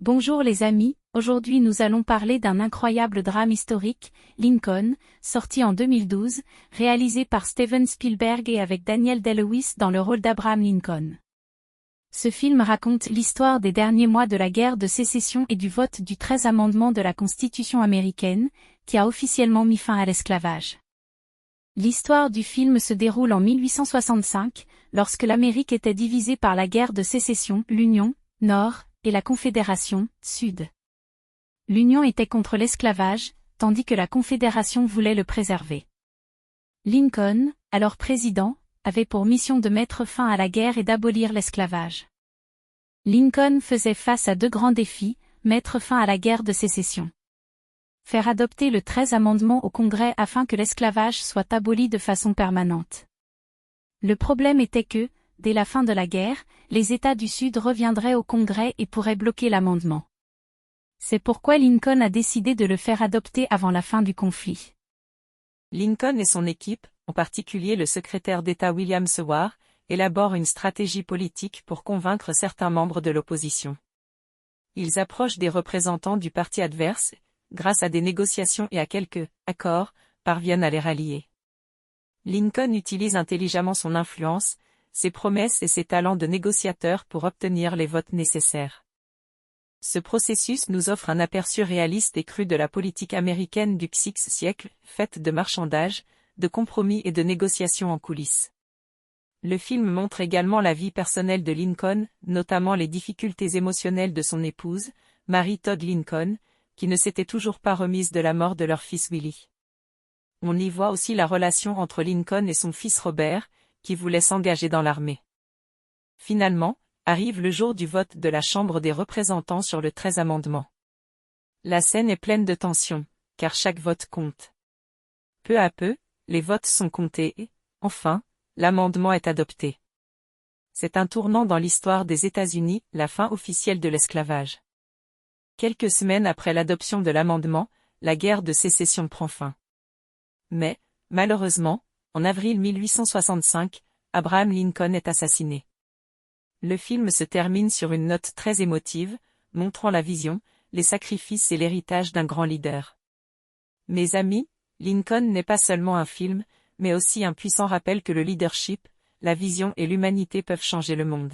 Bonjour les amis, aujourd'hui nous allons parler d'un incroyable drame historique, Lincoln, sorti en 2012, réalisé par Steven Spielberg et avec Daniel Day-Lewis dans le rôle d'Abraham Lincoln. Ce film raconte l'histoire des derniers mois de la guerre de sécession et du vote du 13e amendement de la Constitution américaine, qui a officiellement mis fin à l'esclavage. L'histoire du film se déroule en 1865, lorsque l'Amérique était divisée par la guerre de sécession, l'Union, Nord, et la Confédération, Sud. L'Union était contre l'esclavage, tandis que la Confédération voulait le préserver. Lincoln, alors président, avait pour mission de mettre fin à la guerre et d'abolir l'esclavage. Lincoln faisait face à deux grands défis, mettre fin à la guerre de sécession. Faire adopter le 13e amendement au Congrès afin que l'esclavage soit aboli de façon permanente. Le problème était que, dès la fin de la guerre, les États du Sud reviendraient au Congrès et pourraient bloquer l'amendement. C'est pourquoi Lincoln a décidé de le faire adopter avant la fin du conflit. Lincoln et son équipe, en particulier le secrétaire d'État William Seward, élaborent une stratégie politique pour convaincre certains membres de l'opposition. Ils approchent des représentants du parti adverse, grâce à des négociations et à quelques accords, parviennent à les rallier. Lincoln utilise intelligemment son influence, ses promesses et ses talents de négociateur pour obtenir les votes nécessaires. Ce processus nous offre un aperçu réaliste et cru de la politique américaine du XVIe siècle, faite de marchandage, de compromis et de négociations en coulisses. Le film montre également la vie personnelle de Lincoln, notamment les difficultés émotionnelles de son épouse, Mary Todd Lincoln, qui ne s'était toujours pas remise de la mort de leur fils Willie. On y voit aussi la relation entre Lincoln et son fils Robert, qui voulait s'engager dans l'armée. Finalement, arrive le jour du vote de la Chambre des représentants sur le 13e amendement. La scène est pleine de tension, car chaque vote compte. Peu à peu, les votes sont comptés et, enfin, l'amendement est adopté. C'est un tournant dans l'histoire des États-Unis, la fin officielle de l'esclavage. Quelques semaines après l'adoption de l'amendement, la guerre de sécession prend fin. Mais, malheureusement, en avril 1865, Abraham Lincoln est assassiné. Le film se termine sur une note très émotive, montrant la vision, les sacrifices et l'héritage d'un grand leader. Mes amis, Lincoln n'est pas seulement un film, mais aussi un puissant rappel que le leadership, la vision et l'humanité peuvent changer le monde.